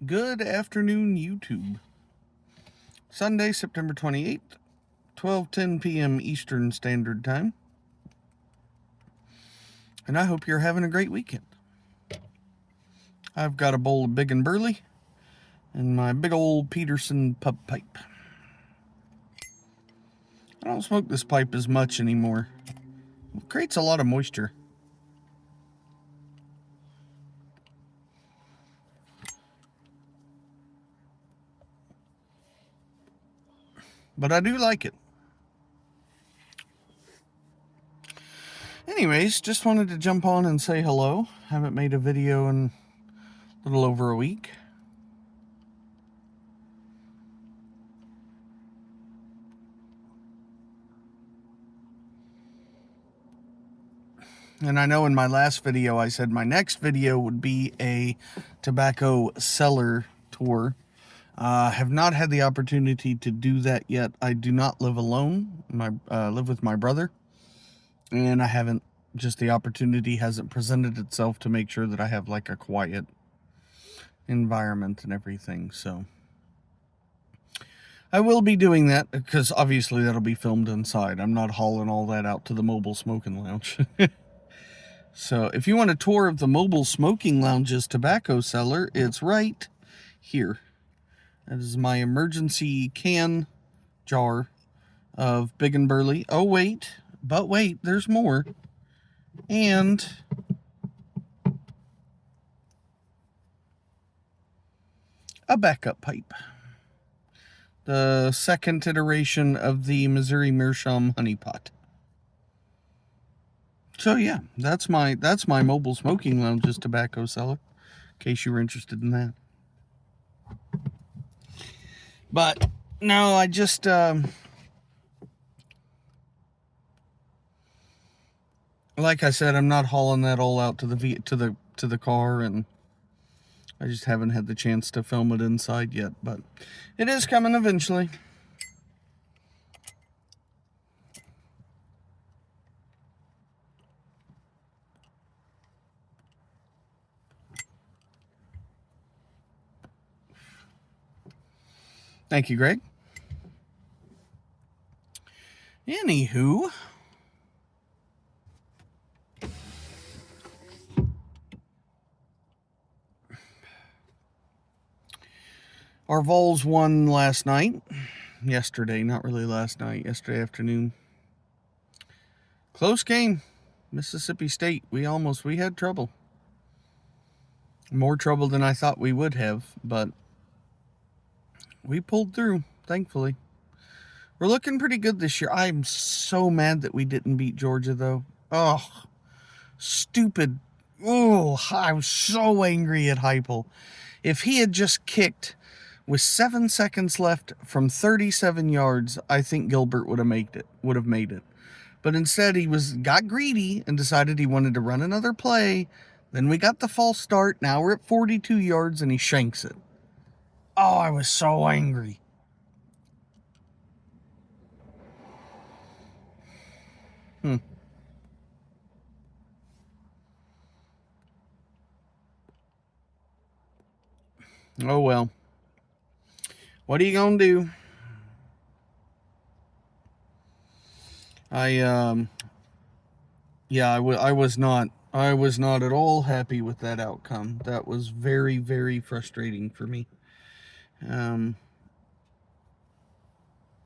Good afternoon, YouTube. Sunday, September 28th, 12:10 p.m. Eastern Standard Time. And I hope you're having a great weekend. I've got a bowl of Big and Burley and my big old Peterson pub pipe. I don't smoke this pipe as much anymore. It creates a lot of moisture. But I do like it. Anyways, just wanted to jump on and say hello. Haven't made a video in a little over a week. And I know in my last video I said my next video would be a tobacco cellar tour. Have not had the opportunity to do that yet. I do not live alone. I live with my brother. And I haven't, just the opportunity hasn't presented itself to make sure that I have like a quiet environment and everything. So I will be doing that because obviously that'll be filmed inside. I'm not hauling all that out to the mobile smoking lounge. So if you want a tour of the mobile smoking lounge's tobacco cellar, it's right here. That is my emergency can jar of Big and Burley. Oh, wait. But wait, there's more. And a backup pipe. The second iteration of the Missouri Meerschaum honey pot. So yeah, that's my mobile smoking lounge's tobacco cellar, in case you were interested in that. But no, I just like I said, I'm not hauling that all out to the car, and I just haven't had the chance to film it inside yet, but it is coming eventually. Thank you, Greg. Anywho, our Vols won last night. Yesterday, not really last night, yesterday afternoon. Close game. Mississippi State, we had trouble. More trouble than I thought we would have, but we pulled through, thankfully. We're looking pretty good this year. I'm so mad that we didn't beat Georgia, though. Oh, stupid. Oh, I was so angry at Heupel. If he had just kicked with 7 seconds left from 37 yards, I think Gilbert would have made it. But instead, he got greedy and decided he wanted to run another play. Then we got the false start. Now we're at 42 yards, and he shanks it. Oh, I was so angry. Oh, well. What are you going to do? I was not at all happy with that outcome. That was very, very frustrating for me.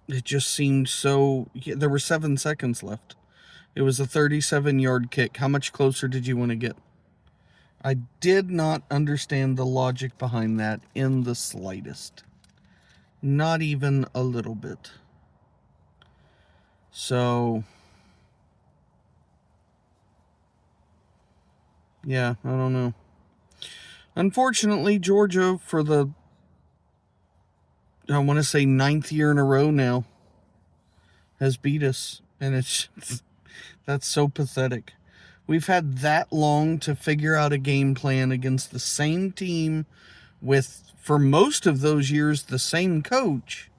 It just seemed so... there were 7 seconds left. It was a 37-yard kick. How much closer did you want to get? I did not understand the logic behind that in the slightest. Not even a little bit. So, yeah, I don't know. Unfortunately, Georgia, for the, I want to say 9th year in a row now, has beat us. And that's so pathetic. We've had that long to figure out a game plan against the same team with, for most of those years, the same coach.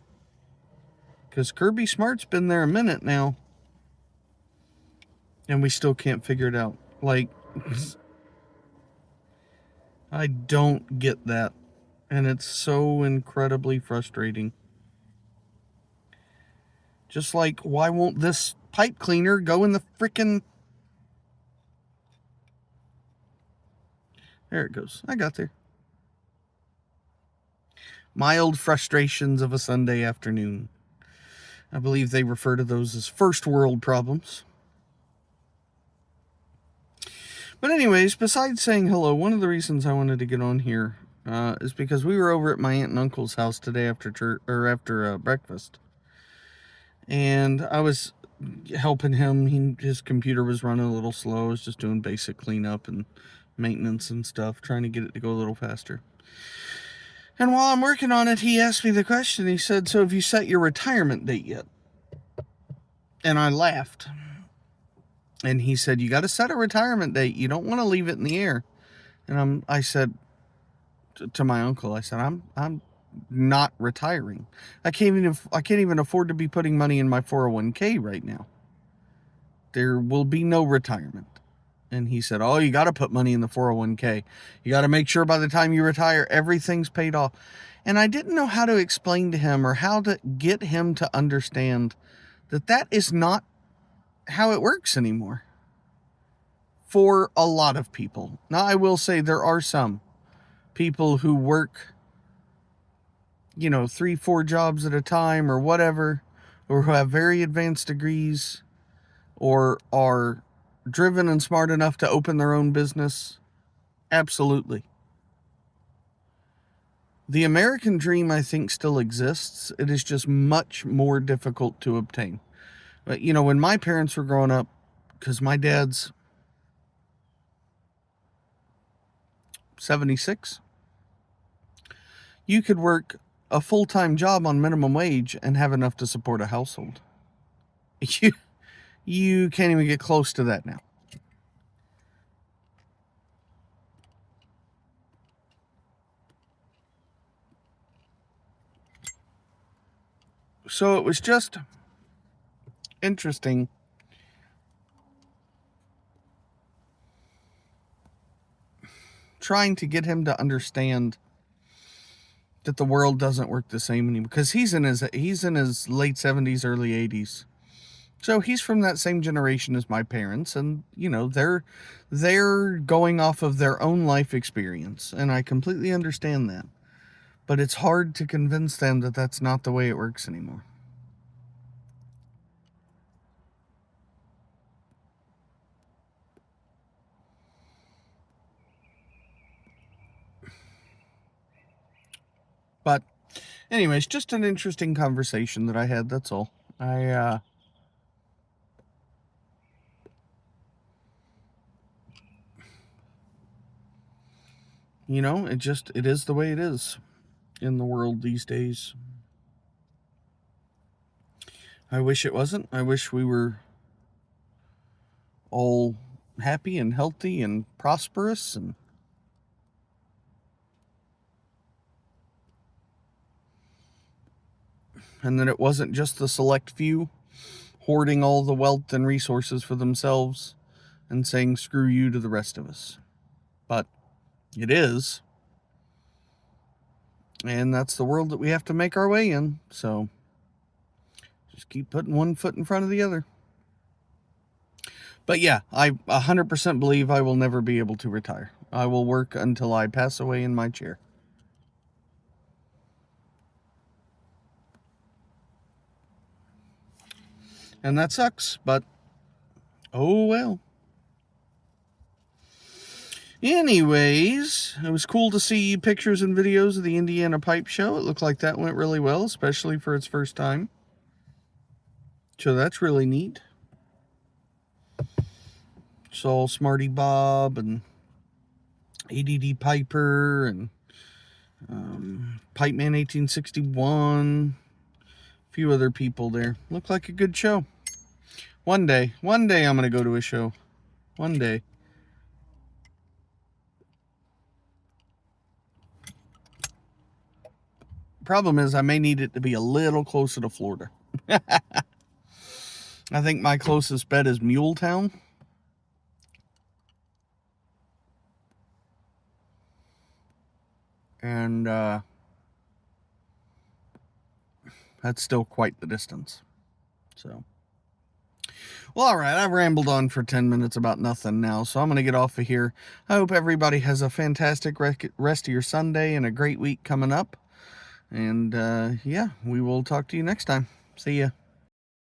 Because Kirby Smart's been there a minute now. And we still can't figure it out. Like, I don't get that. And it's so incredibly frustrating. Just like, why won't this pipe cleaner go in the frickin'... There it goes. I got there. Mild frustrations of a Sunday afternoon. I believe they refer to those as first world problems. But anyways, besides saying hello, one of the reasons I wanted to get on here is because we were over at my aunt and uncle's house today after church, or after breakfast, and I was helping him. His computer was running a little slow. I was just doing basic cleanup and maintenance and stuff, trying to get it to go a little faster. And while I'm working on it, he asked me the question. He said, "So have you set your retirement date yet?" And I laughed. And he said, "You got to set a retirement date. You don't want to leave it in the air." And I said to my uncle, I said, I'm not retiring. I can't even afford to be putting money in my 401k right now. There will be no retirement. And he said, "Oh, you got to put money in the 401k. You got to make sure by the time you retire, everything's paid off." And I didn't know how to explain to him or how to get him to understand that is not how it works anymore. For a lot of people. Now, I will say there are some people who work, 3-4 jobs at a time or whatever, or who have very advanced degrees, or are driven and smart enough to open their own business. Absolutely. The American dream, I think, still exists. It is just much more difficult to obtain. But, when my parents were growing up, because my dad's 76, you could work a full-time job on minimum wage and have enough to support a household. You can't even get close to that now. So it was just interesting trying to get him to understand that the world doesn't work the same anymore, because he's in his late 70s, early 80s. So he's from that same generation as my parents, and they're going off of their own life experience, and I completely understand that. But it's hard to convince them that that's not the way it works anymore. But anyways, just an interesting conversation that I had, that's all. It is the way it is in the world these days. I wish it wasn't. I wish we were all happy and healthy and prosperous, and that it wasn't just the select few hoarding all the wealth and resources for themselves and saying screw you to the rest of us. But it is. And that's the world that we have to make our way in. So just keep putting one foot in front of the other. But yeah, I 100% believe I will never be able to retire. I will work until I pass away in my chair. And that sucks, but oh well. Anyways, it was cool to see pictures and videos of the Indiana Pipe Show. It looked like that went really well, especially for its first time. So that's really neat. Saw Smarty Bob and ADD Piper and Pipe Man 1861. A few other people there. Looked like a good show. One day I'm going to go to a show. One day. Problem is, I may need it to be a little closer to Florida. I think my closest bet is Muletown. And that's still quite the distance. So, well, all right, I've rambled on for 10 minutes about nothing now, so I'm going to get off of here. I hope everybody has a fantastic rest of your Sunday and a great week coming up. And yeah, we will talk to you next time. See ya.